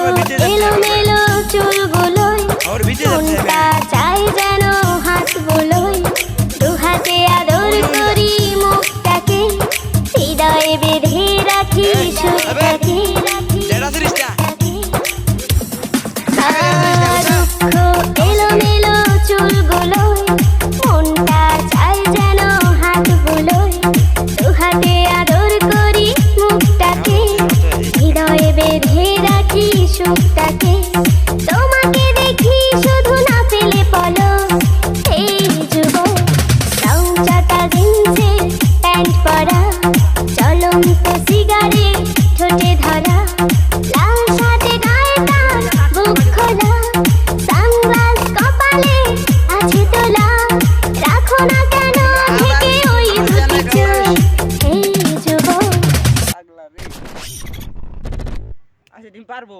এলোমেলো চুলগুলোয় মনটা চাই যেন হাতগুলোয় দু হাতে আদর করি মুখটাকে হৃদয়ে বেঁধে রাখি সুখটাকে এলোমেলো চুলগুলোয় মনটা চাই যেন হাতগুলোয় দু হাতে আদর করি মুখটাকে হৃদয়ে বেঁধে রাখি সুখটাকে তোমাকে দেখি শুধু না পেলে বলো এই যুবক চাউচাটা জিন্সের প্যান্ট পরা চলন্ত সিগারেট ঠোঁটে ধরা লাল শার্টে গায়ে টান বুক খোলা সানগ্লাস কপালে আছে তোলা রাখো না কেন থেকে ওই দুটি চোখ এই যুবক আচ্ছা তুমি পারবো